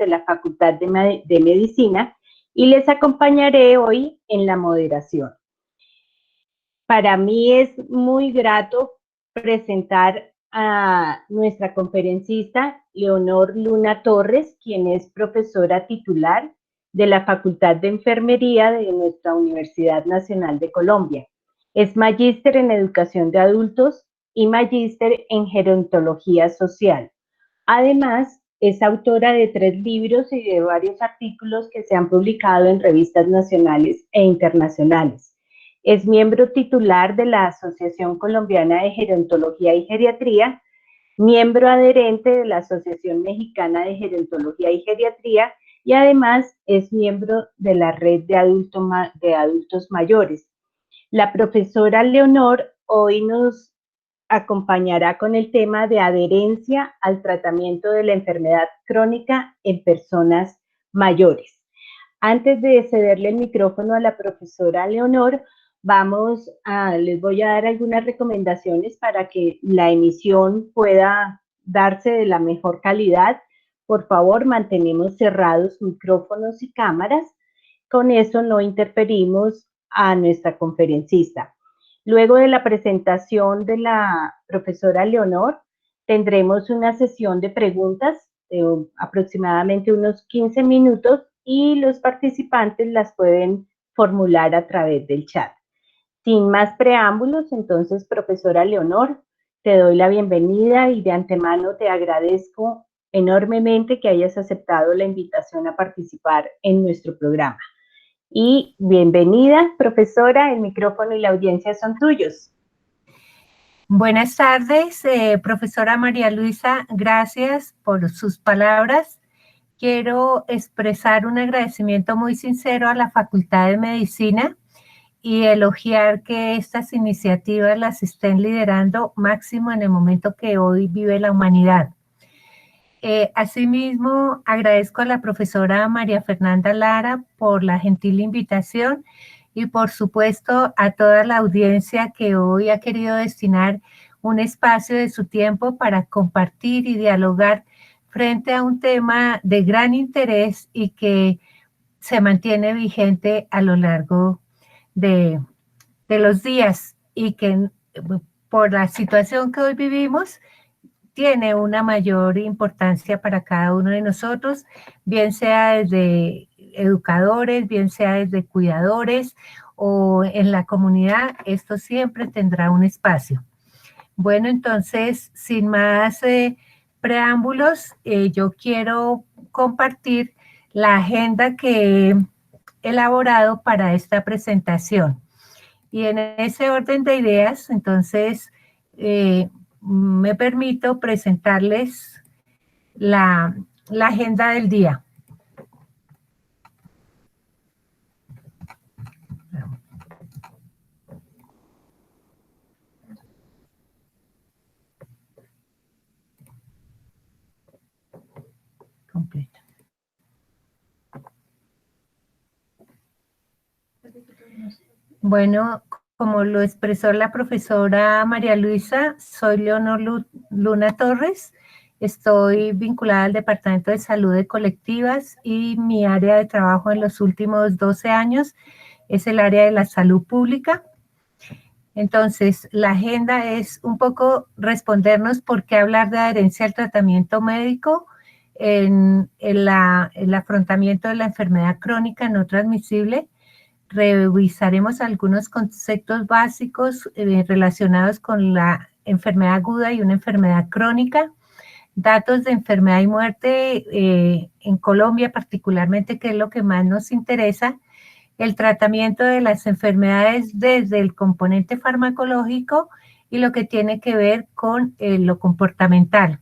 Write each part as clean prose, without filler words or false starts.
de la Facultad de Medicina y les acompañaré hoy en la moderación. Para mí es muy grato presentar a nuestra conferencista Leonor Luna Torres, quien es profesora titular de la Facultad de Enfermería de nuestra Universidad Nacional de Colombia. Es magíster en Educación de Adultos y magíster en Gerontología Social. Además, es autora de 3 libros y de varios artículos que se han publicado en revistas nacionales e internacionales. Es miembro titular de la Asociación Colombiana de Gerontología y Geriatría, miembro adherente de la Asociación Mexicana de Gerontología y Geriatría y además es miembro de la Red de Adultos Mayores. La profesora Leonor hoy nos acompañará con el tema de adherencia al tratamiento de la enfermedad crónica en personas mayores. Antes de cederle el micrófono a la profesora Leonor, les voy a dar algunas recomendaciones para que la emisión pueda darse de la mejor calidad. Por favor, mantenemos cerrados micrófonos y cámaras. Con eso no interferimos a nuestra conferencista. Luego de la presentación de la profesora Leonor, tendremos una sesión de preguntas de aproximadamente unos 15 minutos y los participantes las pueden formular a través del chat. Sin más preámbulos, entonces, profesora Leonor, te doy la bienvenida y de antemano te agradezco enormemente que hayas aceptado la invitación a participar en nuestro programa. Y bienvenida, profesora, el micrófono y la audiencia son tuyos. Buenas tardes, profesora María Luisa, gracias por sus palabras. Quiero expresar un agradecimiento muy sincero a la Facultad de Medicina y elogiar que estas iniciativas las estén liderando máximo en el momento que hoy vive la humanidad. Asimismo, agradezco a la profesora María Fernanda Lara por la gentil invitación y por supuesto a toda la audiencia que hoy ha querido destinar un espacio de su tiempo para compartir y dialogar frente a un tema de gran interés y que se mantiene vigente a lo largo de los días y que por la situación que hoy vivimos tiene una mayor importancia para cada uno de nosotros, bien sea desde educadores, bien sea desde cuidadores o en la comunidad, esto siempre tendrá un espacio. Bueno, entonces, sin más preámbulos, yo quiero compartir la agenda que he elaborado para esta presentación. Y en ese orden de ideas, entonces, me permito presentarles la agenda del día. Completa. Bueno, como lo expresó la profesora María Luisa, soy Leonor Luna Torres, estoy vinculada al Departamento de Salud de Colectivas y mi área de trabajo en los últimos 12 años es el área de la salud pública. Entonces, la agenda es un poco respondernos por qué hablar de adherencia al tratamiento médico en el afrontamiento de la enfermedad crónica no transmisible. Revisaremos algunos conceptos básicos relacionados con la enfermedad aguda y una enfermedad crónica, datos de enfermedad y muerte en Colombia particularmente, que es lo que más nos interesa, el tratamiento de las enfermedades desde el componente farmacológico y lo que tiene que ver con lo comportamental.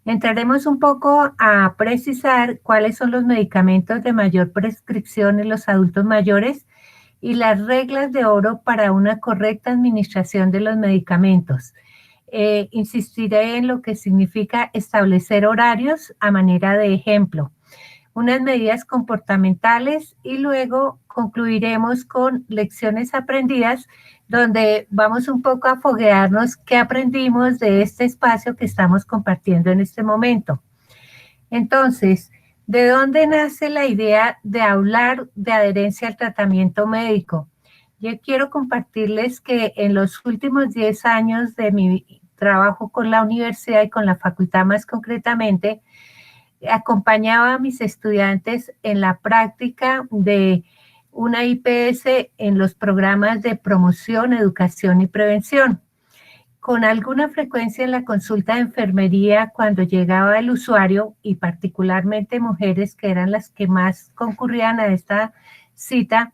Entraremos un poco a precisar cuáles son los medicamentos de mayor prescripción en los adultos mayores y las reglas de oro para una correcta administración de los medicamentos. Insistiré en lo que significa establecer horarios a manera de ejemplo, unas medidas comportamentales y luego concluiremos con lecciones aprendidas donde vamos un poco a foguearnos qué aprendimos de este espacio que estamos compartiendo en este momento. Entonces, ¿de dónde nace la idea de hablar de adherencia al tratamiento médico? Yo quiero compartirles que en los últimos 10 años de mi trabajo con la universidad y con la facultad más concretamente, acompañaba a mis estudiantes en la práctica de una IPS en los programas de promoción, educación y prevención. Con alguna frecuencia en la consulta de enfermería, cuando llegaba el usuario, y particularmente mujeres que eran las que más concurrían a esta cita,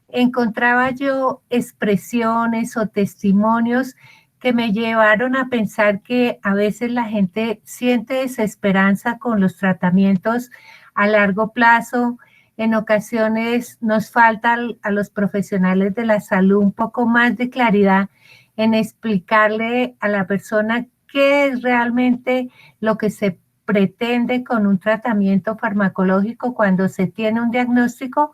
encontraba yo expresiones o testimonios que me llevaron a pensar que a veces la gente siente desesperanza con los tratamientos a largo plazo. En ocasiones nos falta a los profesionales de la salud un poco más de claridad en explicarle a la persona qué es realmente lo que se pretende con un tratamiento farmacológico cuando se tiene un diagnóstico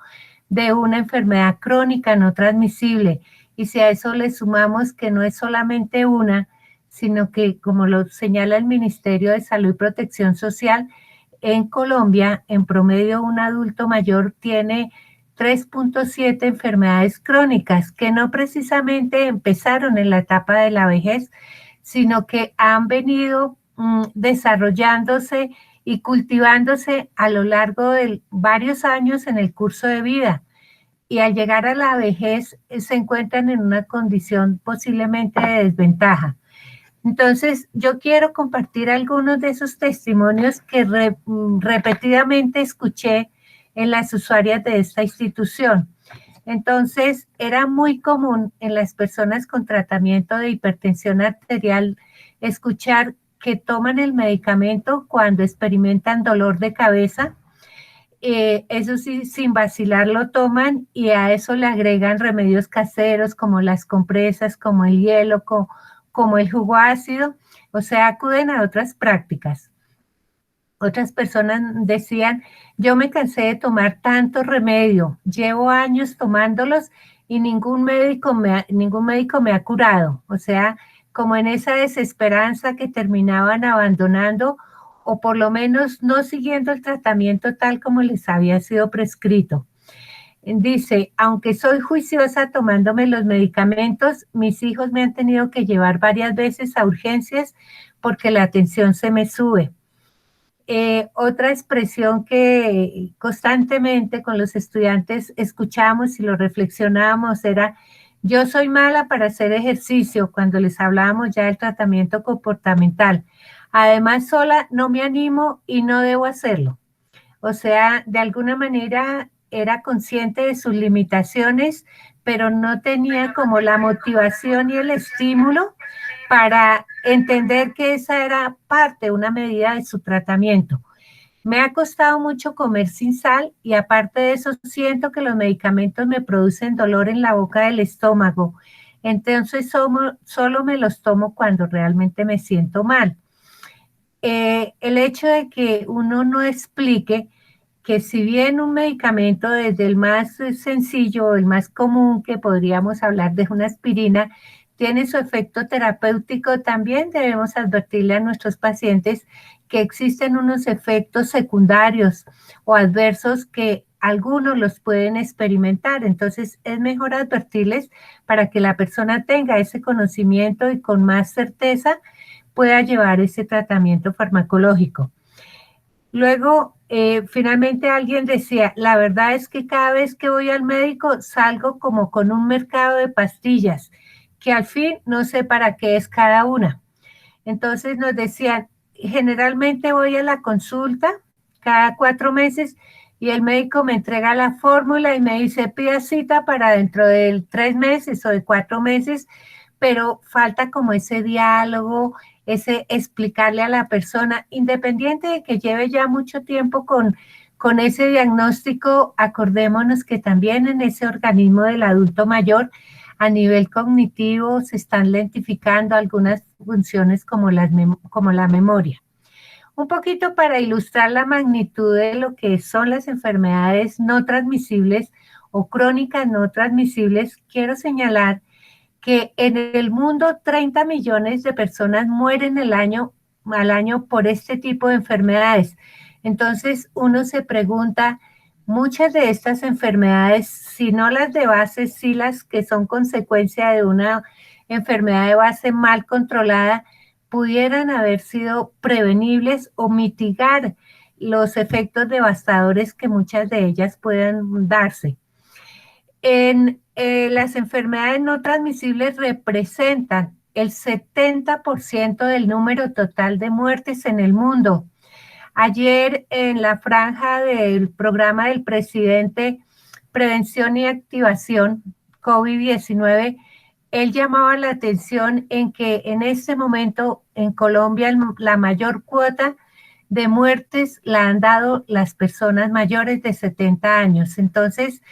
de una enfermedad crónica no transmisible. Y si a eso le sumamos que no es solamente una, sino que, como lo señala el Ministerio de Salud y Protección Social, en Colombia, en promedio, un adulto mayor tiene 3.7 enfermedades crónicas que no precisamente empezaron en la etapa de la vejez, sino que han venido desarrollándose y cultivándose a lo largo de varios años en el curso de vida. Y al llegar a la vejez se encuentran en una condición posiblemente de desventaja. Entonces, yo quiero compartir algunos de esos testimonios que repetidamente escuché en las usuarias de esta institución. Entonces, era muy común en las personas con tratamiento de hipertensión arterial escuchar que toman el medicamento cuando experimentan dolor de cabeza. Eso sí, sin vacilar lo toman y a eso le agregan remedios caseros como las compresas, como el hielo, como el jugo ácido, o sea, acuden a otras prácticas. Otras personas decían, yo me cansé de tomar tanto remedio, llevo años tomándolos y ningún médico me ha curado. O sea, como en esa desesperanza que terminaban abandonando o por lo menos no siguiendo el tratamiento tal como les había sido prescrito. Dice, aunque soy juiciosa tomándome los medicamentos, mis hijos me han tenido que llevar varias veces a urgencias porque la tensión se me sube. Otra expresión que constantemente con los estudiantes escuchamos y lo reflexionábamos era, yo soy mala para hacer ejercicio cuando les hablábamos ya del tratamiento comportamental. Además, sola no me animo y no debo hacerlo. O sea, de alguna manera era consciente de sus limitaciones, pero no tenía como la motivación y el estímulo para entender que esa era parte, una medida de su tratamiento. Me ha costado mucho comer sin sal y aparte de eso siento que los medicamentos me producen dolor en la boca del estómago. Entonces solo me los tomo cuando realmente me siento mal. El hecho de que uno no explique que si bien un medicamento desde el más sencillo, el más común, que podríamos hablar de una aspirina, tiene su efecto terapéutico, también debemos advertirle a nuestros pacientes que existen unos efectos secundarios o adversos que algunos los pueden experimentar. Entonces es mejor advertirles para que la persona tenga ese conocimiento y con más certeza pueda llevar ese tratamiento farmacológico. Luego, finalmente alguien decía, la verdad es que cada vez que voy al médico salgo como con un mercado de pastillas, que al fin no sé para qué es cada una. Entonces nos decían, generalmente voy a la consulta cada 4 meses y el médico me entrega la fórmula y me dice, pida cita para dentro de 3 meses o de 4 meses, pero falta como ese diálogo, ese explicarle a la persona, independiente de que lleve ya mucho tiempo con ese diagnóstico, acordémonos que también en ese organismo del adulto mayor, a nivel cognitivo, se están lentificando algunas funciones como la memoria. Un poquito para ilustrar la magnitud de lo que son las enfermedades no transmisibles o crónicas no transmisibles, quiero señalar que en el mundo 30 millones de personas mueren al año por este tipo de enfermedades. Entonces uno se pregunta, muchas de estas enfermedades, si no las de base, sí las que son consecuencia de una enfermedad de base mal controlada, pudieran haber sido prevenibles o mitigar los efectos devastadores que muchas de ellas puedan darse. Las enfermedades no transmisibles representan el 70% del número total de muertes en el mundo. Ayer en la franja del programa del presidente Prevención y Activación COVID-19, él llamaba la atención en que en este momento en Colombia la mayor cuota de muertes la han dado las personas mayores de 70 años. Entonces,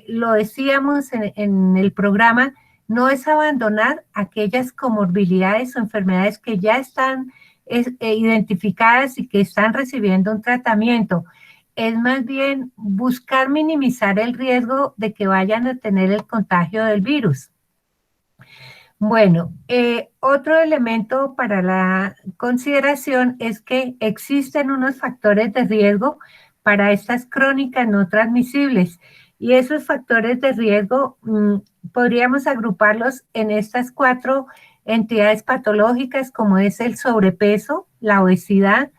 lo decíamos en el programa, no es abandonar aquellas comorbilidades o enfermedades que ya están identificadas y que están recibiendo un tratamiento. Es más bien buscar minimizar el riesgo de que vayan a tener el contagio del virus. Bueno, otro elemento para la consideración es que existen unos factores de riesgo para estas crónicas no transmisibles y esos factores de riesgo podríamos agruparlos en estas 4 entidades patológicas como es el sobrepeso, la obesidad,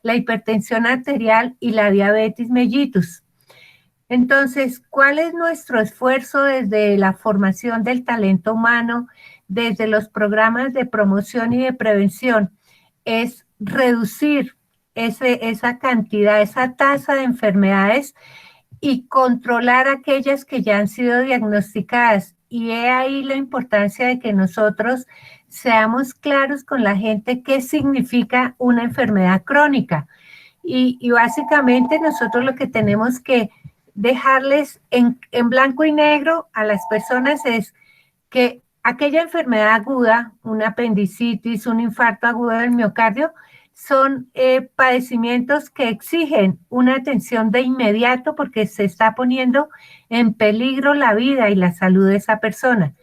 la hipertensión arterial y la diabetes mellitus. Entonces, ¿cuál es nuestro esfuerzo desde la formación del talento humano, desde los programas de promoción y de prevención? Es reducir esa cantidad, esa tasa de enfermedades y controlar aquellas que ya han sido diagnosticadas. Y he ahí la importancia de que nosotros seamos claros con la gente qué significa una enfermedad crónica. Y básicamente nosotros lo que tenemos que dejarles en blanco y negro a las personas es que aquella enfermedad aguda, una apendicitis, un infarto agudo del miocardio, son padecimientos que exigen una atención de inmediato porque se está poniendo en peligro la vida y la salud de esa persona.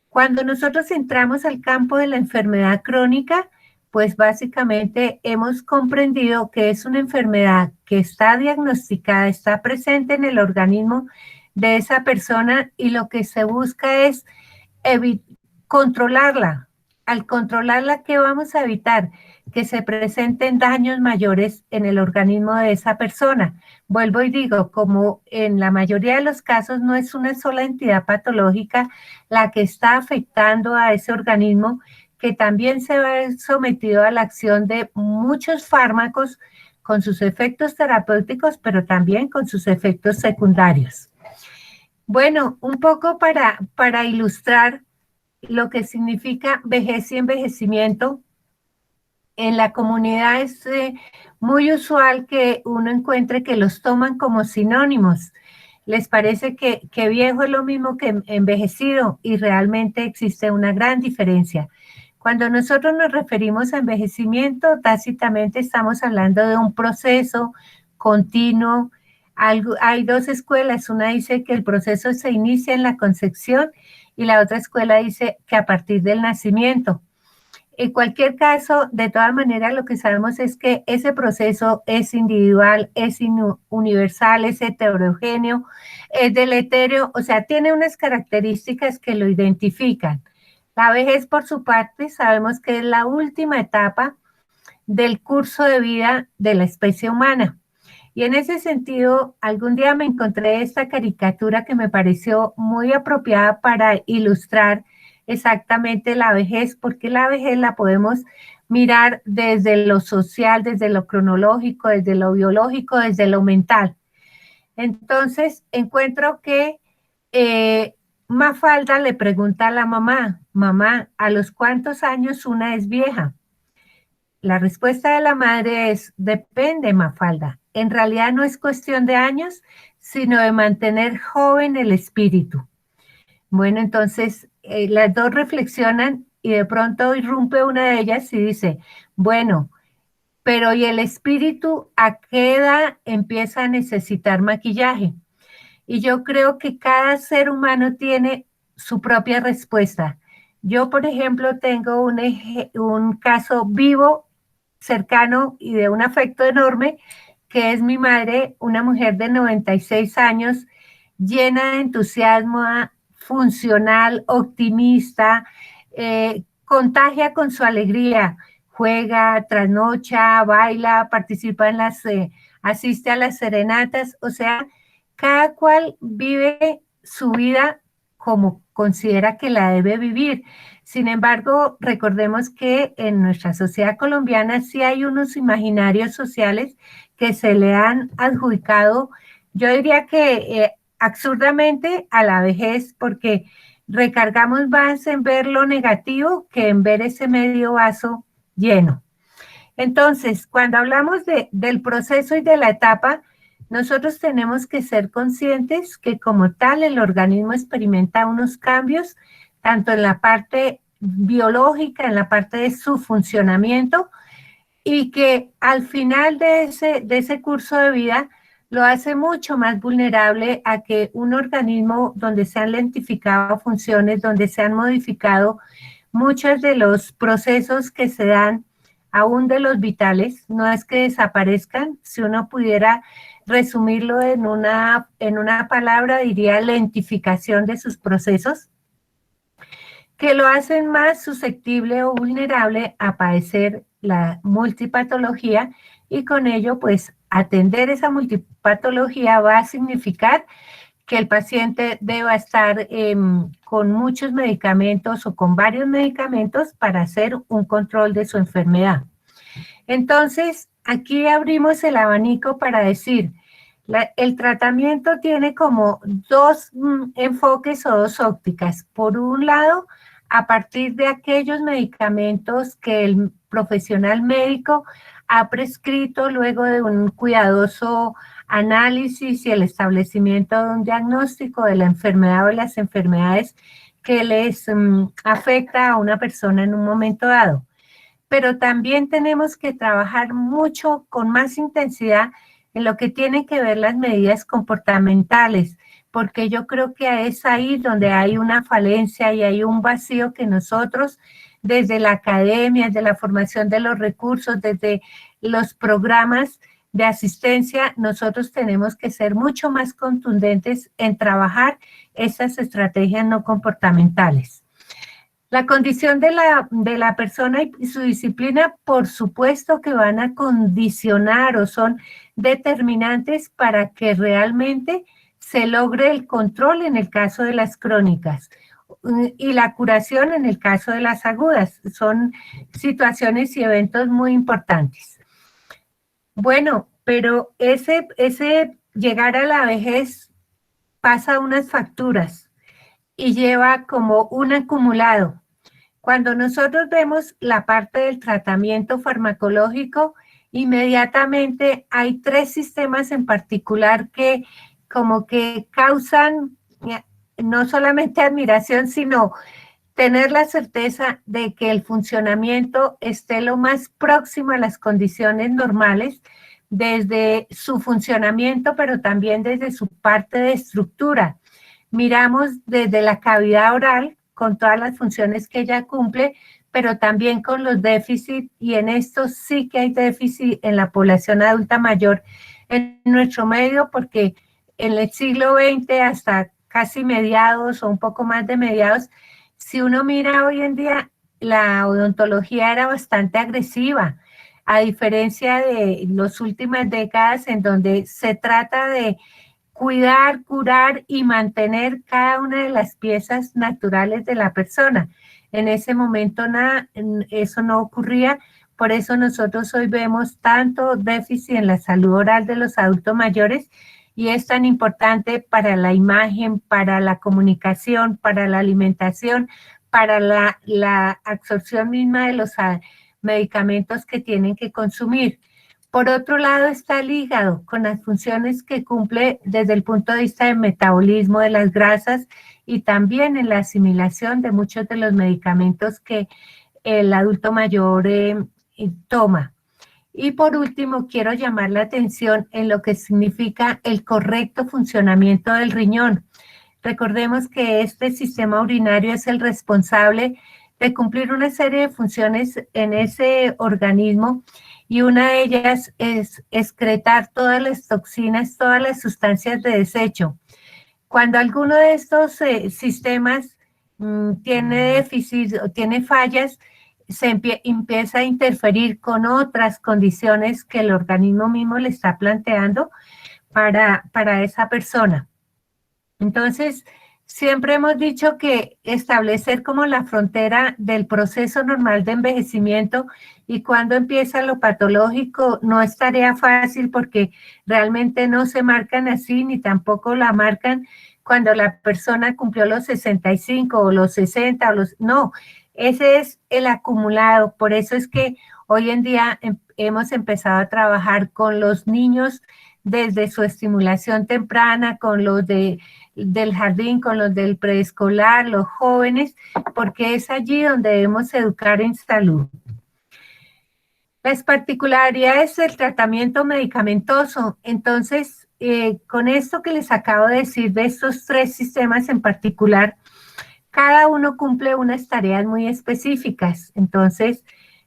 Cuando nosotros entramos al campo de la enfermedad crónica, pues básicamente hemos comprendido que es una enfermedad que está diagnosticada, está presente en el organismo de esa persona y lo que se busca es controlarla. Al controlarla, ¿qué vamos a evitar? Que se presenten daños mayores en el organismo de esa persona. Vuelvo y digo, como en la mayoría de los casos no es una sola entidad patológica la que está afectando a ese organismo, que también se ve sometido a la acción de muchos fármacos con sus efectos terapéuticos, pero también con sus efectos secundarios. Bueno, un poco para ilustrar lo que significa vejez y envejecimiento. En la comunidad es muy usual que uno encuentre que los toman como sinónimos. Les parece que viejo es lo mismo que envejecido y realmente existe una gran diferencia. Cuando nosotros nos referimos a envejecimiento, tácitamente estamos hablando de un proceso continuo. Hay 2 escuelas, una dice que el proceso se inicia en la concepción y la otra escuela dice que a partir del nacimiento. En cualquier caso, de todas maneras, lo que sabemos es que ese proceso es individual, es universal, es heterogéneo, es deleterio, o sea, tiene unas características que lo identifican. La vejez, por su parte, sabemos que es la última etapa del curso de vida de la especie humana. Y en ese sentido, algún día me encontré esta caricatura que me pareció muy apropiada para ilustrar exactamente la vejez, porque la vejez la podemos mirar desde lo social, desde lo cronológico, desde lo biológico, desde lo mental. Entonces, encuentro que Mafalda le pregunta a la mamá, mamá, ¿a los cuántos años una es vieja? La respuesta de la madre es, depende, Mafalda. En realidad no es cuestión de años, sino de mantener joven el espíritu. Bueno, entonces las dos reflexionan y de pronto irrumpe una de ellas y dice, bueno, pero ¿y el espíritu a qué edad empieza a necesitar maquillaje? Y yo creo que cada ser humano tiene su propia respuesta. Yo, por ejemplo, tengo un caso vivo cercano y de un afecto enorme, que es mi madre, una mujer de 96 años, llena de entusiasmo, funcional, optimista, contagia con su alegría, juega, trasnocha, baila, participa en asiste a las serenatas, o sea, cada cual vive su vida como considera que la debe vivir. Sin embargo, recordemos que en nuestra sociedad colombiana sí hay unos imaginarios sociales que se le han adjudicado, yo diría que absurdamente a la vejez, porque recargamos más en ver lo negativo que en ver ese medio vaso lleno. Entonces, cuando hablamos del proceso y de la etapa, nosotros tenemos que ser conscientes que como tal el organismo experimenta unos cambios, tanto en la parte biológica, en la parte de su funcionamiento, y que al final de ese curso de vida lo hace mucho más vulnerable a que un organismo donde se han lentificado funciones, donde se han modificado muchos de los procesos que se dan, aún de los vitales, no es que desaparezcan. Si uno pudiera resumirlo en una palabra, diría lentificación de sus procesos, que lo hacen más susceptible o vulnerable a padecer la multipatología, y con ello, pues, atender esa multipatología va a significar que el paciente deba estar con muchos medicamentos o con varios medicamentos para hacer un control de su enfermedad. Entonces, aquí abrimos el abanico para decir, el tratamiento tiene como dos enfoques o dos ópticas. Por un lado, a partir de aquellos medicamentos que el profesional médico ha prescrito luego de un cuidadoso análisis y el establecimiento de un diagnóstico de la enfermedad o de las enfermedades que les afecta a una persona en un momento dado. Pero también tenemos que trabajar mucho con más intensidad en lo que tiene que ver las medidas comportamentales, porque yo creo que es ahí donde hay una falencia y hay un vacío que nosotros, desde la academia, desde la formación de los recursos, desde los programas de asistencia, nosotros tenemos que ser mucho más contundentes en trabajar esas estrategias no comportamentales. La condición de la persona y su disciplina, por supuesto que van a condicionar o son determinantes para que realmente se logre el control en el caso de las crónicas y la curación en el caso de las agudas. Son situaciones y eventos muy importantes. Bueno, pero ese llegar a la vejez pasa unas facturas y lleva como un acumulado. Cuando nosotros vemos la parte del tratamiento farmacológico, inmediatamente hay tres sistemas en particular que como que causan no solamente admiración, sino tener la certeza de que el funcionamiento esté lo más próximo a las condiciones normales, desde su funcionamiento, pero también desde su parte de estructura. Miramos desde la cavidad oral, con todas las funciones que ella cumple, pero también con los déficits, y en esto sí que hay déficit en la población adulta mayor en nuestro medio, porque en el siglo XX hasta casi mediados o un poco más de mediados, si uno mira hoy en día, la odontología era bastante agresiva, a diferencia de las últimas décadas en donde se trata de cuidar, curar y mantener cada una de las piezas naturales de la persona. En ese momento eso no ocurría, por eso nosotros hoy vemos tanto déficit en la salud oral de los adultos mayores, y es tan importante para la imagen, para la comunicación, para la alimentación, para la absorción misma de los medicamentos que tienen que consumir. Por otro lado está el hígado, con las funciones que cumple desde el punto de vista del metabolismo de las grasas y también en la asimilación de muchos de los medicamentos que el adulto mayor toma. Y por último, quiero llamar la atención en lo que significa el correcto funcionamiento del riñón. Recordemos que este sistema urinario es el responsable de cumplir una serie de funciones en ese organismo, y una de ellas es excretar todas las toxinas, todas las sustancias de desecho. Cuando alguno de estos sistemas tiene déficit o tiene fallas, se empieza a interferir con otras condiciones que el organismo mismo le está planteando para esa persona. Entonces, siempre hemos dicho que establecer como la frontera del proceso normal de envejecimiento y cuando empieza lo patológico no es tarea fácil porque realmente no se marcan así ni tampoco la marcan cuando la persona cumplió los 65 o los 60 o los... No, ese es el acumulado. Por eso es que hoy en día hemos empezado a trabajar con los niños desde su estimulación temprana, con los del jardín, con los del preescolar, los jóvenes, porque es allí donde debemos educar en salud. Las particularidades del tratamiento medicamentoso. Entonces, con esto que les acabo de decir de estos 3 sistemas en particular, cada uno cumple unas tareas muy específicas. Entonces,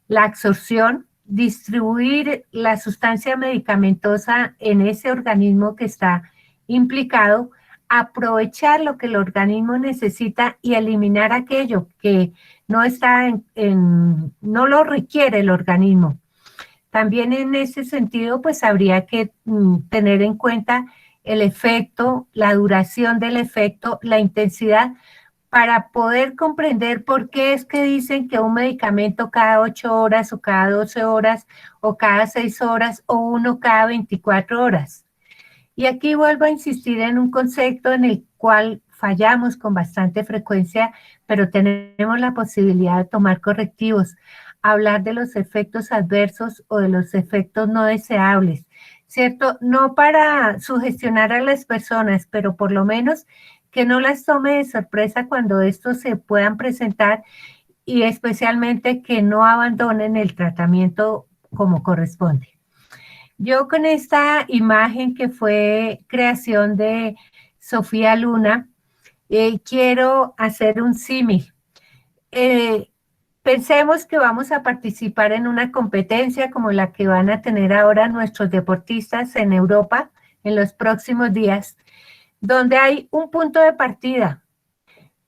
la absorción, distribuir la sustancia medicamentosa en ese organismo que está implicado, aprovechar lo que el organismo necesita y eliminar aquello que no está no lo requiere el organismo. También en ese sentido, pues habría que tener en cuenta el efecto, la duración del efecto, la intensidad, para poder comprender por qué es que dicen que un medicamento cada 8 horas o cada 12 horas o cada 6 horas o uno cada 24 horas. Y aquí vuelvo a insistir en un concepto en el cual fallamos con bastante frecuencia, pero tenemos la posibilidad de tomar correctivos, hablar de los efectos adversos o de los efectos no deseables, ¿cierto? No para sugestionar a las personas, pero por lo menos que no las tome de sorpresa cuando estos se puedan presentar y especialmente que no abandonen el tratamiento como corresponde. Yo con esta imagen que fue creación de Sofía Luna, quiero hacer un símil. Pensemos que vamos a participar en una competencia como la que van a tener ahora nuestros deportistas en Europa en los próximos días, donde hay un punto de partida.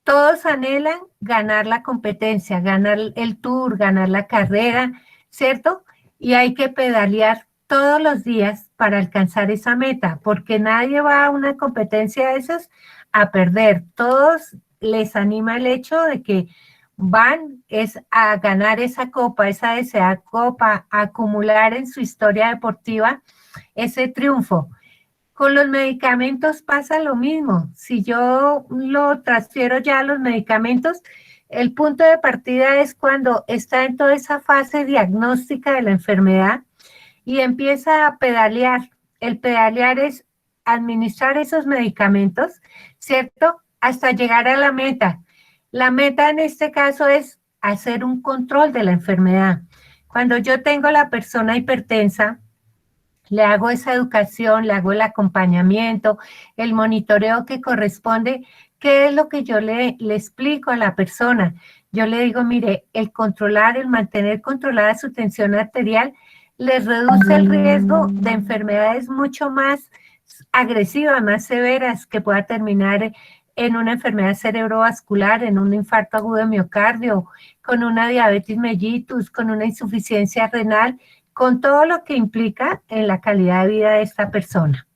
Todos anhelan ganar la competencia, ganar el tour, ganar la carrera, ¿cierto? Y hay que pedalear todos los días para alcanzar esa meta, porque nadie va a una competencia de esas a perder. Todos les anima el hecho de que van es a ganar esa copa, esa deseada copa, a acumular en su historia deportiva ese triunfo. Con los medicamentos pasa lo mismo. Si yo lo transfiero ya a los medicamentos, el punto de partida es cuando está en toda esa fase diagnóstica de la enfermedad y empieza a pedalear. El pedalear es administrar esos medicamentos, ¿cierto? Hasta llegar a la meta. La meta en este caso es hacer un control de la enfermedad. Cuando yo tengo la persona hipertensa, le hago esa educación, le hago el acompañamiento, el monitoreo que corresponde. ¿Qué es lo que yo le explico a la persona? Yo le digo, mire, el mantener controlada su tensión arterial les reduce el riesgo de enfermedades mucho más agresivas, más severas, que pueda terminar en una enfermedad cerebrovascular, en un infarto agudo de miocardio, con una diabetes mellitus, con una insuficiencia renal, con todo lo que implica en la calidad de vida de esta persona.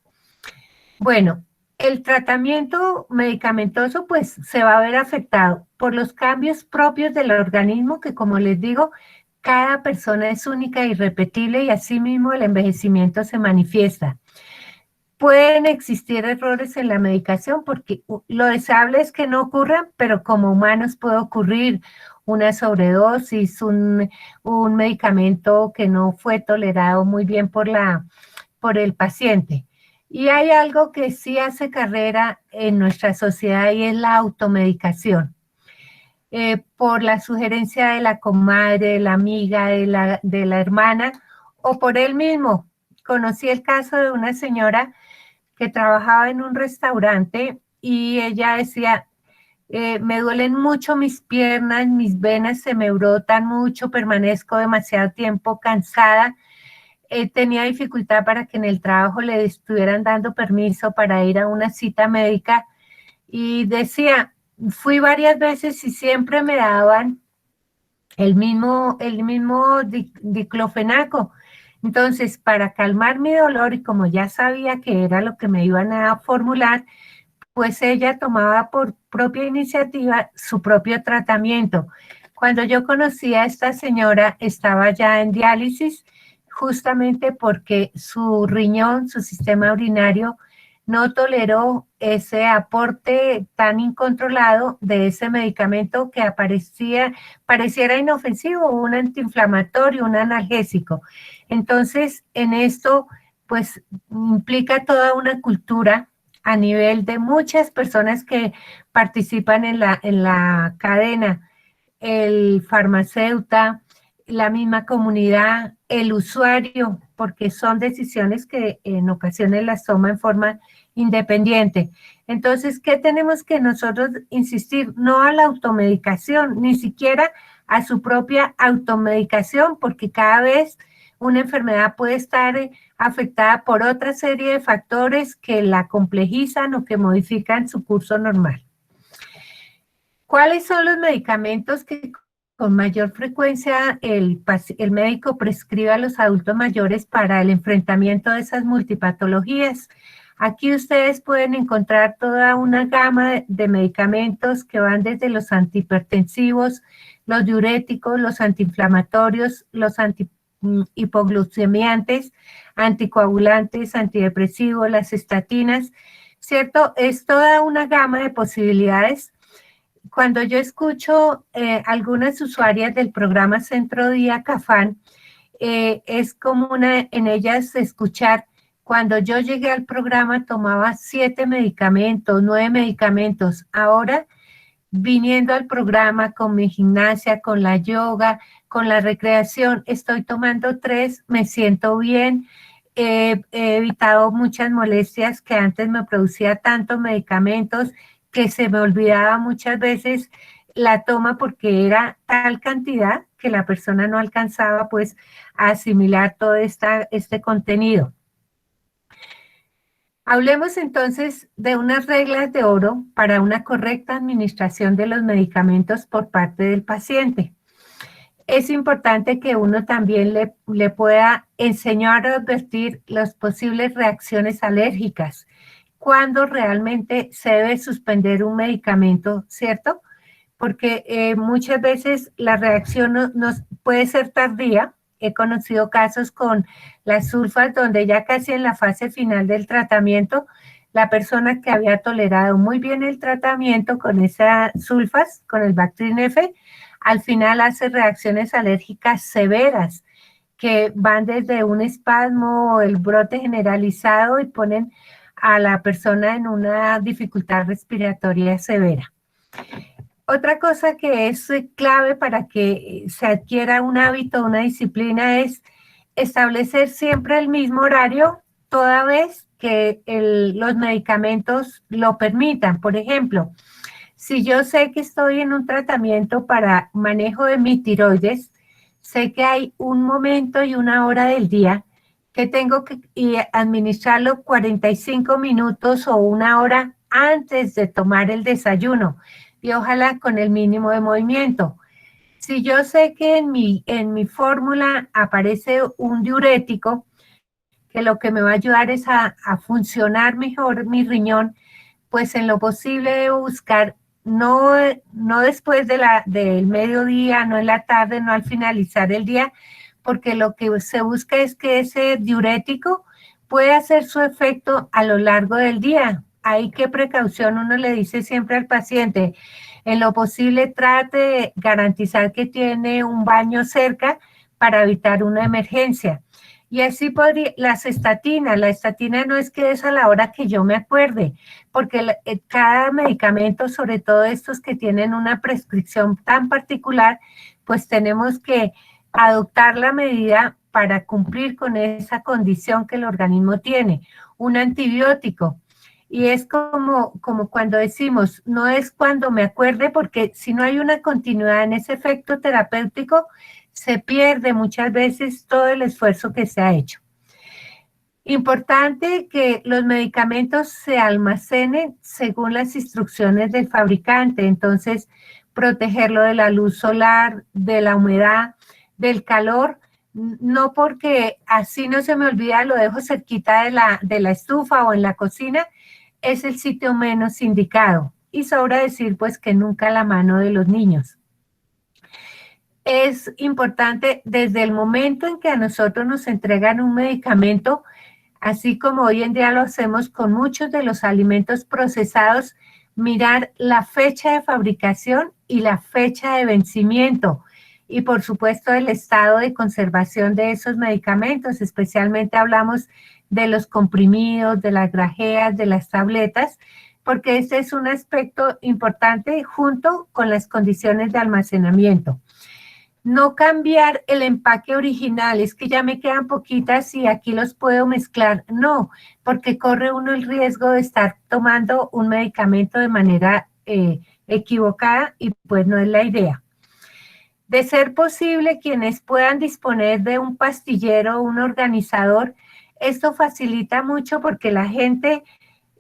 Bueno, el tratamiento medicamentoso pues se va a ver afectado por los cambios propios del organismo que, como les digo, cada persona es única e irrepetible y asimismo el envejecimiento se manifiesta. Pueden existir errores en la medicación porque lo deseable es que no ocurran, pero como humanos puede ocurrir una sobredosis, un medicamento que no fue tolerado muy bien por el paciente. Y hay algo que sí hace carrera en nuestra sociedad y es la automedicación. Por la sugerencia de la comadre, de la amiga, de la hermana o por él mismo. Conocí el caso de una señora que trabajaba en un restaurante y ella decía, me duelen mucho mis piernas, mis venas se me brotan mucho, permanezco demasiado tiempo cansada, tenía dificultad para que en el trabajo le estuvieran dando permiso para ir a una cita médica y decía, fui varias veces y siempre me daban el mismo diclofenaco. Entonces, para calmar mi dolor y como ya sabía que era lo que me iban a formular, pues ella tomaba por propia iniciativa su propio tratamiento. Cuando yo conocí a esta señora, estaba ya en diálisis, justamente porque su riñón, su sistema urinario, no toleró ese aporte tan incontrolado de ese medicamento que pareciera inofensivo, un antiinflamatorio, un analgésico. Entonces, en esto, pues implica toda una cultura a nivel de muchas personas que participan en la cadena, el farmacéutico, la misma comunidad, el usuario, porque son decisiones que en ocasiones las toma en forma independiente. Entonces, ¿qué tenemos que nosotros insistir? No a la automedicación, ni siquiera a su propia automedicación, porque cada vez una enfermedad puede estar afectada por otra serie de factores que la complejizan o que modifican su curso normal. ¿Cuáles son los medicamentos que con mayor frecuencia el médico prescribe a los adultos mayores para el enfrentamiento de esas multipatologías? Aquí ustedes pueden encontrar toda una gama de medicamentos que van desde los antihipertensivos, los diuréticos, los antiinflamatorios, los hipoglucemiantes, anticoagulantes, antidepresivos, las estatinas, ¿cierto? Es toda una gama de posibilidades. Cuando yo escucho algunas usuarias del programa Centro Día Cafán, es común en ellas escuchar, cuando yo llegué al programa tomaba 7 medicamentos, 9 medicamentos. Ahora, viniendo al programa con mi gimnasia, con la yoga, con la recreación, estoy tomando 3, me siento bien, he evitado muchas molestias que antes me producía tantos medicamentos que se me olvidaba muchas veces la toma porque era tal cantidad que la persona no alcanzaba pues a asimilar todo este contenido. Hablemos entonces de unas reglas de oro para una correcta administración de los medicamentos por parte del paciente. Es importante que uno también le pueda enseñar a advertir las posibles reacciones alérgicas, cuando realmente se debe suspender un medicamento, ¿cierto? Porque muchas veces la reacción puede ser tardía. He conocido casos con las sulfas donde ya casi en la fase final del tratamiento, la persona que había tolerado muy bien el tratamiento con esas sulfas, con el Bactrim F, al final hace reacciones alérgicas severas que van desde un espasmo o el brote generalizado y ponen a la persona en una dificultad respiratoria severa. Otra cosa que es clave para que se adquiera un hábito, una disciplina, es establecer siempre el mismo horario toda vez que los medicamentos lo permitan. Por ejemplo, si yo sé que estoy en un tratamiento para manejo de mi tiroides, sé que hay un momento y una hora del día que tengo que administrarlo 45 minutos o una hora antes de tomar el desayuno y ojalá con el mínimo de movimiento. Si yo sé que en mi fórmula aparece un diurético, que lo que me va a ayudar es a funcionar mejor mi riñón, pues en lo posible debo buscar no después del mediodía, no en la tarde, no al finalizar el día, porque lo que se busca es que ese diurético pueda hacer su efecto a lo largo del día. Ahí qué precaución uno le dice siempre al paciente. En lo posible trate de garantizar que tiene un baño cerca para evitar una emergencia. Y así podría, la estatina no es que es a la hora que yo me acuerde, porque cada medicamento, sobre todo estos que tienen una prescripción tan particular, pues tenemos que adoptar la medida para cumplir con esa condición que el organismo tiene. Un antibiótico. Y es como cuando decimos, no es cuando me acuerde, porque si no hay una continuidad en ese efecto terapéutico, se pierde muchas veces todo el esfuerzo que se ha hecho. Importante que los medicamentos se almacenen según las instrucciones del fabricante, entonces protegerlo de la luz solar, de la humedad, del calor, no porque así no se me olvida, lo dejo cerquita de la estufa o en la cocina, es el sitio menos indicado. Y sobra decir pues que nunca a la mano de los niños. Es importante desde el momento en que a nosotros nos entregan un medicamento, así como hoy en día lo hacemos con muchos de los alimentos procesados, mirar la fecha de fabricación y la fecha de vencimiento. Y por supuesto el estado de conservación de esos medicamentos, especialmente hablamos de los comprimidos, de las grajeas, de las tabletas, porque este es un aspecto importante junto con las condiciones de almacenamiento. No cambiar el empaque original, es que ya me quedan poquitas y aquí los puedo mezclar. No, porque corre uno el riesgo de estar tomando un medicamento de manera equivocada y pues no es la idea. De ser posible, quienes puedan disponer de un pastillero o un organizador, esto facilita mucho porque la gente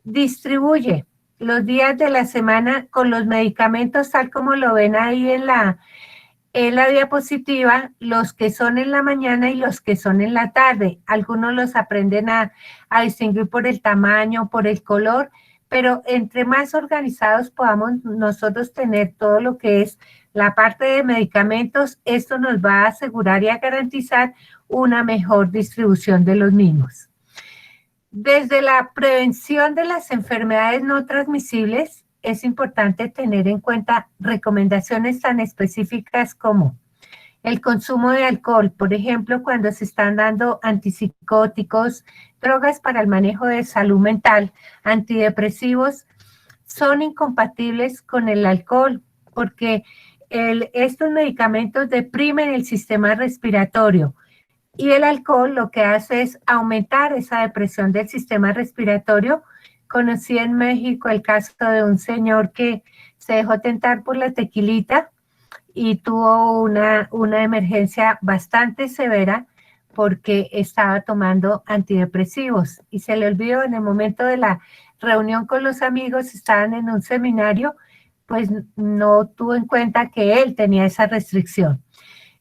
distribuye los días de la semana con los medicamentos tal como lo ven ahí en la diapositiva, los que son en la mañana y los que son en la tarde. Algunos los aprenden a distinguir por el tamaño, por el color, pero entre más organizados podamos nosotros tener todo lo que es la parte de medicamentos, esto nos va a asegurar y a garantizar una mejor distribución de los mismos. Desde la prevención de las enfermedades no transmisibles, es importante tener en cuenta recomendaciones tan específicas como el consumo de alcohol, por ejemplo, cuando se están dando antipsicóticos, drogas para el manejo de salud mental, antidepresivos, son incompatibles con el alcohol porque estos medicamentos deprimen el sistema respiratorio y el alcohol lo que hace es aumentar esa depresión del sistema respiratorio. Conocí en México el caso de un señor que se dejó tentar por la tequilita y tuvo una emergencia bastante severa porque estaba tomando antidepresivos y se le olvidó en el momento de la reunión con los amigos, estaban en un seminario, pues no tuvo en cuenta que él tenía esa restricción.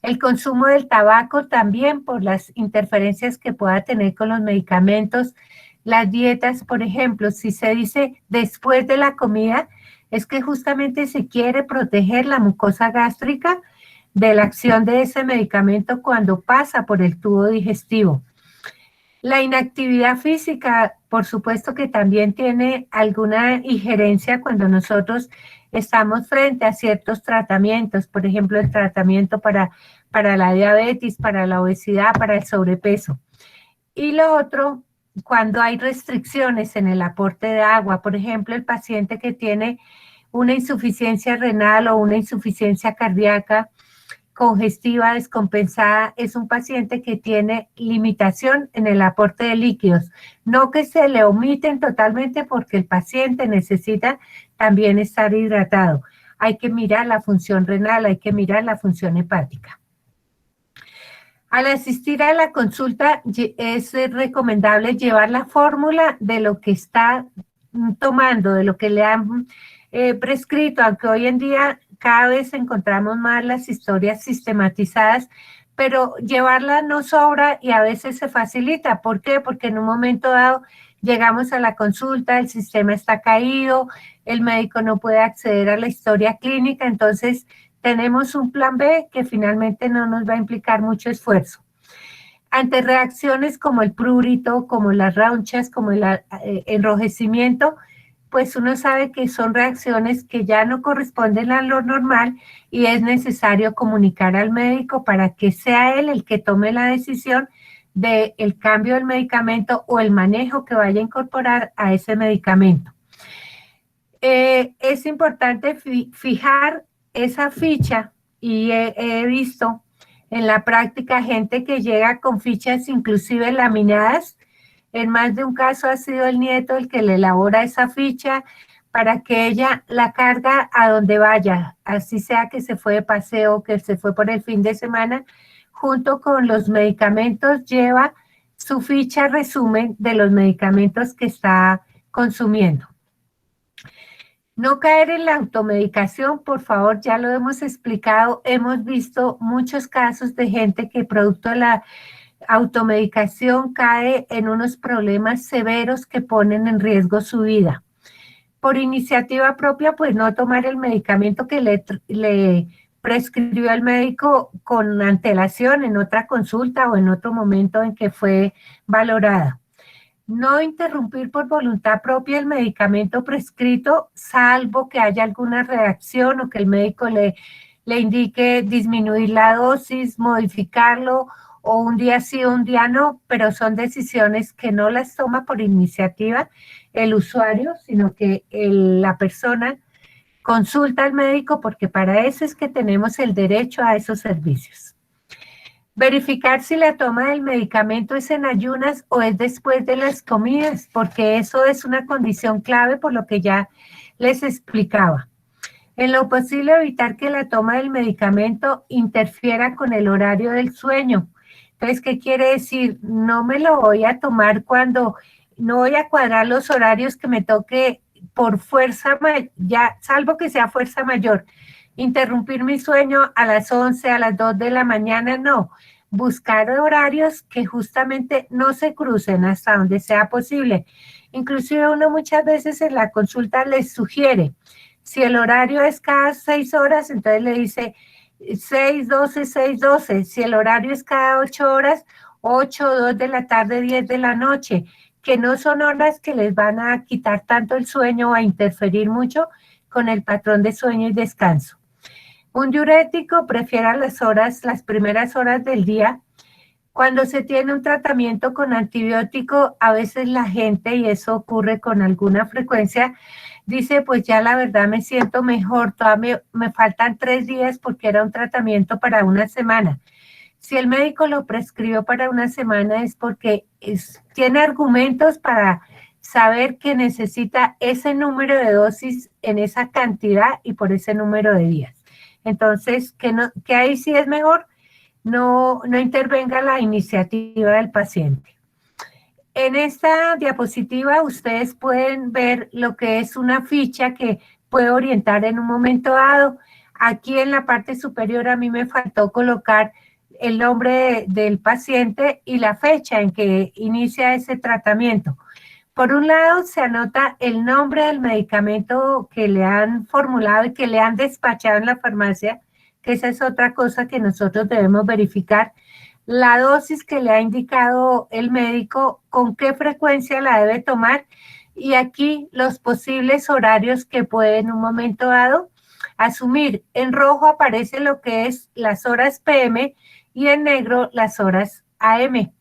El consumo del tabaco también por las interferencias que pueda tener con los medicamentos. Las dietas, por ejemplo, si se dice después de la comida, es que justamente se quiere proteger la mucosa gástrica de la acción de ese medicamento cuando pasa por el tubo digestivo. La inactividad física, por supuesto que también tiene alguna injerencia cuando nosotros estamos frente a ciertos tratamientos, por ejemplo, el tratamiento para la diabetes, para la obesidad, para el sobrepeso. Y lo otro, cuando hay restricciones en el aporte de agua, por ejemplo, el paciente que tiene una insuficiencia renal o una insuficiencia cardíaca congestiva descompensada, es un paciente que tiene limitación en el aporte de líquidos. No que se le omiten totalmente porque el paciente necesita también estar hidratado. Hay que mirar la función renal, hay que mirar la función hepática. Al asistir a la consulta es recomendable llevar la fórmula de lo que está tomando, de lo que le han prescrito, aunque hoy en día cada vez encontramos más las historias sistematizadas, pero llevarla no sobra y a veces se facilita. ¿Por qué? Porque en un momento dado llegamos a la consulta, el sistema está caído, el médico no puede acceder a la historia clínica, entonces tenemos un plan B que finalmente no nos va a implicar mucho esfuerzo. Ante reacciones como el prurito, como las ronchas, como el enrojecimiento, pues uno sabe que son reacciones que ya no corresponden a lo normal y es necesario comunicar al médico para que sea él el que tome la decisión del cambio del medicamento o el manejo que vaya a incorporar a ese medicamento. Es importante fijar esa ficha y he visto en la práctica gente que llega con fichas inclusive laminadas. En más de un caso ha sido el nieto el que le elabora esa ficha para que ella la carga a donde vaya, así sea que se fue de paseo, que se fue por el fin de semana, junto con los medicamentos lleva su ficha resumen de los medicamentos que está consumiendo. No caer en la automedicación, por favor, ya lo hemos explicado, hemos visto muchos casos de gente que producto de la automedicación cae en unos problemas severos que ponen en riesgo su vida. Por iniciativa propia, pues no tomar el medicamento que le prescribió el médico con antelación en otra consulta o en otro momento en que fue valorada. No interrumpir por voluntad propia el medicamento prescrito, salvo que haya alguna reacción o que el médico le indique disminuir la dosis, modificarlo, o un día sí, un día no, pero son decisiones que no las toma por iniciativa el usuario, sino que la persona consulta al médico, porque para eso es que tenemos el derecho a esos servicios. Verificar si la toma del medicamento es en ayunas o es después de las comidas, porque eso es una condición clave por lo que ya les explicaba. En lo posible, evitar que la toma del medicamento interfiera con el horario del sueño. Entonces, ¿qué quiere decir? No me lo voy a tomar cuando no voy a cuadrar los horarios que me toque por fuerza, ya, salvo que sea fuerza mayor. Interrumpir mi sueño a las 11, a las 2 de la mañana, no. Buscar horarios que justamente no se crucen hasta donde sea posible. Inclusive uno muchas veces en la consulta les sugiere, si el horario es cada 6 horas, entonces le dice 6, 12, 6, 12. Si el horario es cada 8 horas, 8, 2 de la tarde, 10 de la noche, que no son horas que les van a quitar tanto el sueño o a interferir mucho con el patrón de sueño y descanso. Un diurético prefiere las primeras horas del día. Cuando se tiene un tratamiento con antibiótico, a veces la gente, y eso ocurre con alguna frecuencia, dice, pues ya la verdad me siento mejor, todavía me faltan 3 días porque era un tratamiento para una semana. Si el médico lo prescribió para una semana es porque tiene argumentos para saber que necesita ese número de dosis en esa cantidad y por ese número de días. Entonces, que ahí sí es mejor no intervenga la iniciativa del paciente. En esta diapositiva ustedes pueden ver lo que es una ficha que puede orientar en un momento dado. Aquí en la parte superior a mí me faltó colocar el nombre del paciente y la fecha en que inicia ese tratamiento. Por un lado, se anota el nombre del medicamento que le han formulado y que le han despachado en la farmacia, que esa es otra cosa que nosotros debemos verificar. La dosis que le ha indicado el médico, con qué frecuencia la debe tomar, y aquí los posibles horarios que puede en un momento dado asumir. En rojo aparece lo que es las horas PM y en negro las horas AM.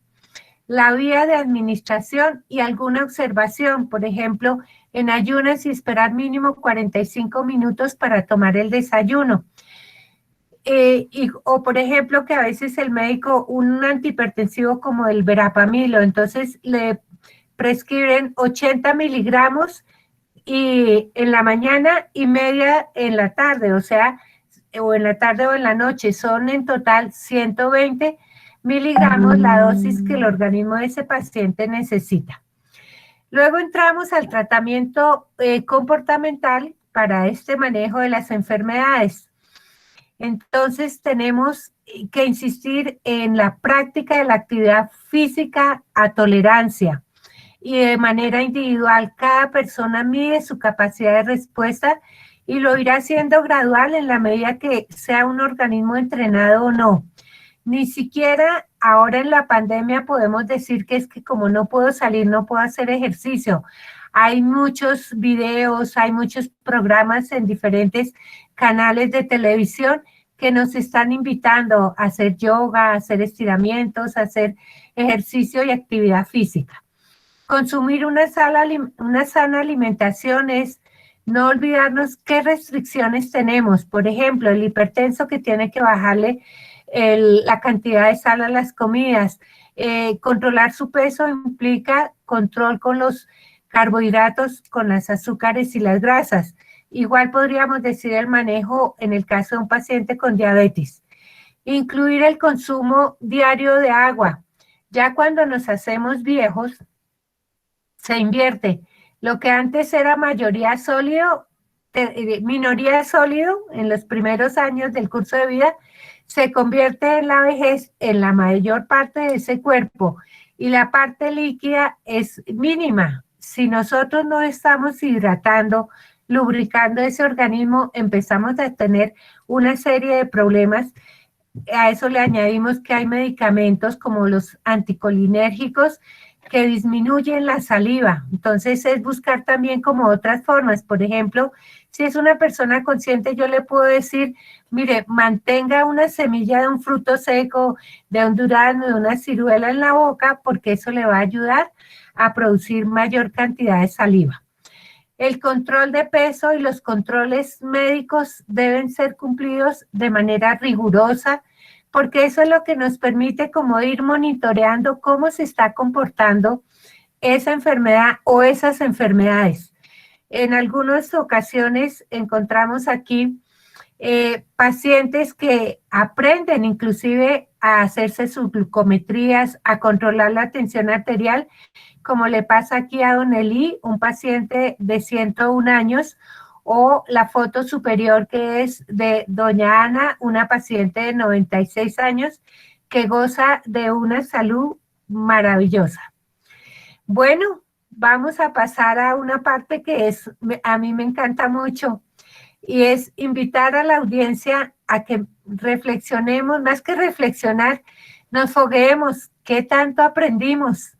La vía de administración y alguna observación, por ejemplo, en ayunas y esperar mínimo 45 minutos para tomar el desayuno. O por ejemplo, que a veces el médico, un antihipertensivo como el verapamilo, entonces le prescriben 80 miligramos y en la mañana y media en la tarde, o sea, o en la tarde o en la noche, son en total 120 miligramos la dosis que el organismo de ese paciente necesita. Luego entramos al tratamiento comportamental para este manejo de las enfermedades. Entonces tenemos que insistir en la práctica de la actividad física a tolerancia y de manera individual. Cada persona mide su capacidad de respuesta y lo irá haciendo gradual en la medida que sea un organismo entrenado o no. Ni siquiera ahora en la pandemia podemos decir que es que como no puedo salir, no puedo hacer ejercicio. Hay muchos videos, hay muchos programas en diferentes canales de televisión que nos están invitando a hacer yoga, a hacer estiramientos, a hacer ejercicio y actividad física. Consumir una sana alimentación es no olvidarnos qué restricciones tenemos. Por ejemplo, el hipertenso que tiene que bajarle la cantidad de sal a las comidas. Controlar su peso implica control con los carbohidratos con las azúcares y las grasas. Igual podríamos decir el manejo en el caso de un paciente con diabetes. Incluir el consumo diario de agua. Ya cuando nos hacemos viejos, se invierte. Lo que antes era mayoría sólido, minoría sólido en los primeros años del curso de vida, se convierte en la vejez en la mayor parte de ese cuerpo y la parte líquida es mínima. Si nosotros no estamos hidratando, lubricando ese organismo, empezamos a tener una serie de problemas. A eso le añadimos que hay medicamentos como los anticolinérgicos que disminuyen la saliva. Entonces es buscar también como otras formas. Por ejemplo, si es una persona consciente, yo le puedo decir, mire, mantenga una semilla de un fruto seco, de un durazno, de una ciruela en la boca, porque eso le va a ayudar a producir mayor cantidad de saliva. El control de peso y los controles médicos deben ser cumplidos de manera rigurosa, porque eso es lo que nos permite como ir monitoreando cómo se está comportando esa enfermedad o esas enfermedades. En algunas ocasiones encontramos aquí pacientes que aprenden inclusive a hacerse sus glucometrías, a controlar la tensión arterial, como le pasa aquí a don Eli, un paciente de 101 años, o la foto superior que es de doña Ana, una paciente de 96 años que goza de una salud maravillosa. Bueno, vamos a pasar a una parte que a mí me encanta mucho y es invitar a la audiencia a que reflexionemos, más que reflexionar, nos fogueemos, ¿qué tanto aprendimos?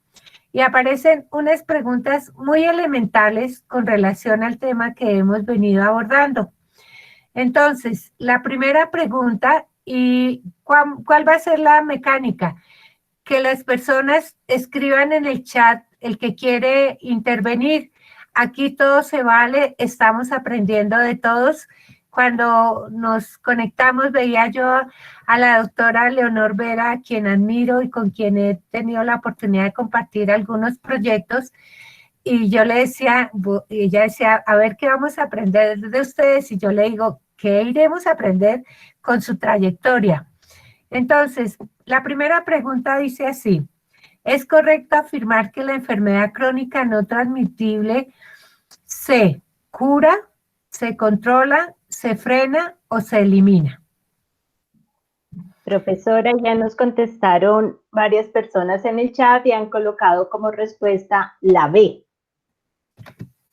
Y aparecen unas preguntas muy elementales con relación al tema que hemos venido abordando. Entonces, la primera pregunta, ¿y cuál va a ser la mecánica? Que las personas escriban en el chat el que quiere intervenir. Aquí todo se vale, estamos aprendiendo de todos. Cuando nos conectamos veía yo a la doctora Leonor Vera, a quien admiro y con quien he tenido la oportunidad de compartir algunos proyectos, y yo le decía, y ella decía, a ver qué vamos a aprender de ustedes, y yo le digo, ¿qué iremos a aprender con su trayectoria? Entonces, la primera pregunta dice así, ¿es correcto afirmar que la enfermedad crónica no transmitible se cura, se controla, se frena o se elimina? Profesora, ya nos contestaron varias personas en el chat y han colocado como respuesta la B.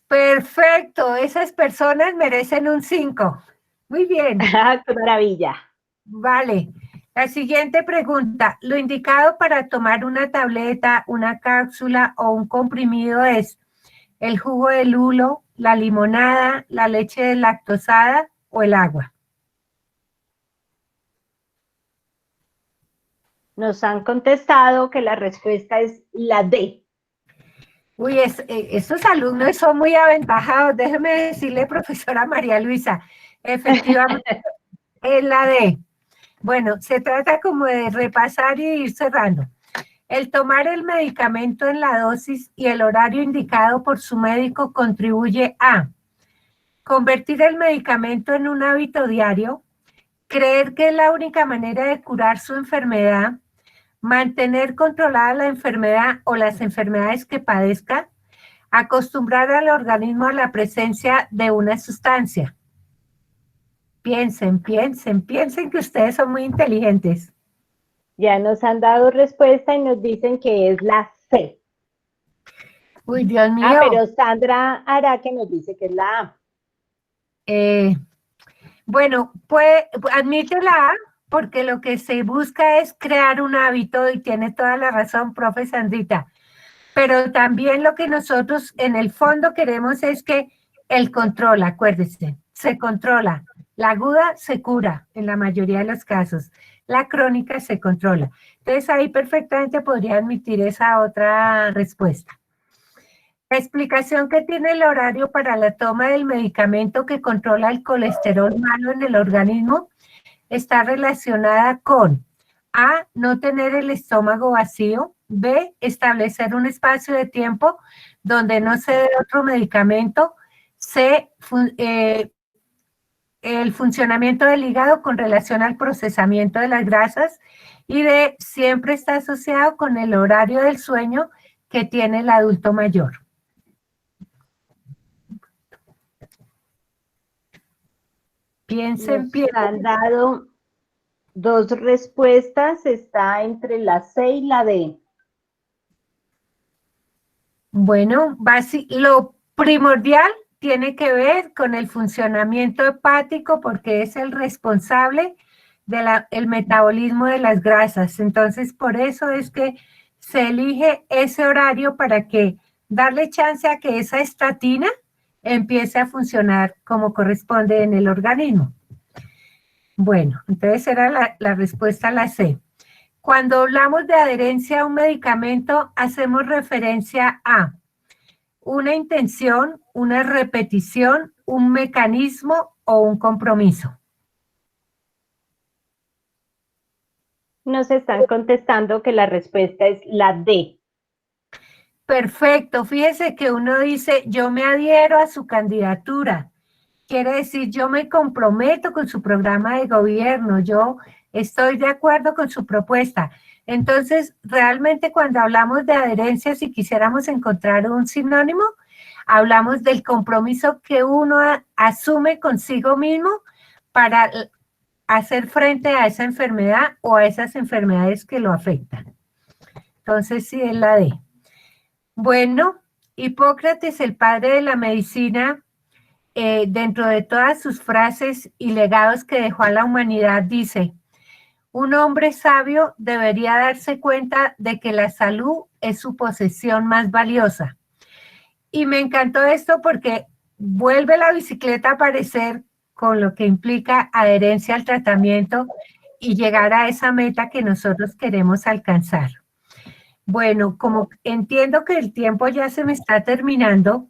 Perfecto, esas personas merecen un 5. Muy bien. ¡Qué maravilla! Vale. La siguiente pregunta, ¿lo indicado para tomar una tableta, una cápsula o un comprimido es el jugo de lulo, la limonada, la leche deslactosada o el agua? Nos han contestado que la respuesta es la D. Uy, estos alumnos son muy aventajados. Déjeme decirle, profesora María Luisa, efectivamente es la D. Bueno, se trata como de repasar y ir cerrando. El tomar el medicamento en la dosis y el horario indicado por su médico contribuye a convertir el medicamento en un hábito diario, creer que es la única manera de curar su enfermedad, mantener controlada la enfermedad o las enfermedades que padezca, acostumbrar al organismo a la presencia de una sustancia. Piensen, piensen, piensen que ustedes son muy inteligentes. Ya nos han dado respuesta y nos dicen que es la C. Uy, Dios mío. Pero Sandra Araque nos dice que es la A. Bueno, pues admite la A, porque lo que se busca es crear un hábito y tiene toda la razón, profe Sandrita. Pero también lo que nosotros en el fondo queremos es que el control, acuérdense, se controla. La aguda se cura en la mayoría de los casos. La crónica se controla. Entonces ahí perfectamente podría admitir esa otra respuesta. La explicación que tiene el horario para la toma del medicamento que controla el colesterol malo en el organismo está relacionada con A, no tener el estómago vacío, B, establecer un espacio de tiempo donde no se dé otro medicamento. C, el funcionamiento del hígado con relación al procesamiento de las grasas. Y D, siempre está asociado con el horario del sueño que tiene el adulto mayor. Piensen, Nos han dado dos respuestas, está entre la C y la D. Bueno, lo primordial tiene que ver con el funcionamiento hepático porque es el responsable del metabolismo de las grasas. Entonces, por eso es que se elige ese horario para que darle chance a que esa estatina empiece a funcionar como corresponde en el organismo. Bueno, entonces era la respuesta a la C. Cuando hablamos de adherencia a un medicamento, hacemos referencia a una intención, una repetición, un mecanismo o un compromiso. Nos están contestando que la respuesta es la D. Perfecto, fíjese que uno dice, yo me adhiero a su candidatura. Quiere decir, yo me comprometo con su programa de gobierno, yo estoy de acuerdo con su propuesta. Entonces, realmente cuando hablamos de adherencia, si quisiéramos encontrar un sinónimo, hablamos del compromiso que uno asume consigo mismo para hacer frente a esa enfermedad o a esas enfermedades que lo afectan. Entonces, sí es la D. Bueno, Hipócrates, el padre de la medicina, dentro de todas sus frases y legados que dejó a la humanidad, dice: un hombre sabio debería darse cuenta de que la salud es su posesión más valiosa. Y me encantó esto porque vuelve la bicicleta a aparecer con lo que implica adherencia al tratamiento y llegar a esa meta que nosotros queremos alcanzar. Bueno, como entiendo que el tiempo ya se me está terminando,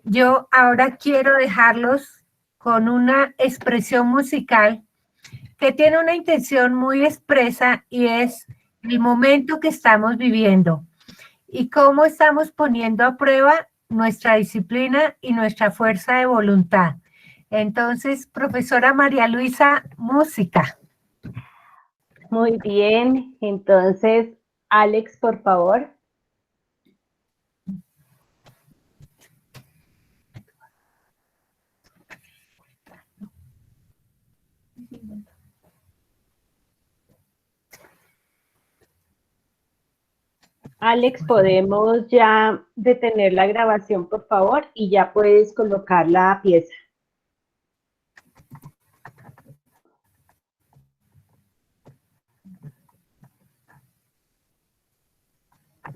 yo ahora quiero dejarlos con una expresión musical que tiene una intención muy expresa y es el momento que estamos viviendo y cómo estamos poniendo a prueba nuestra disciplina y nuestra fuerza de voluntad. Entonces, profesora María Luisa, música. Muy bien, entonces, Alex, por favor. Alex, podemos ya detener la grabación, por favor, y ya puedes colocar la pieza.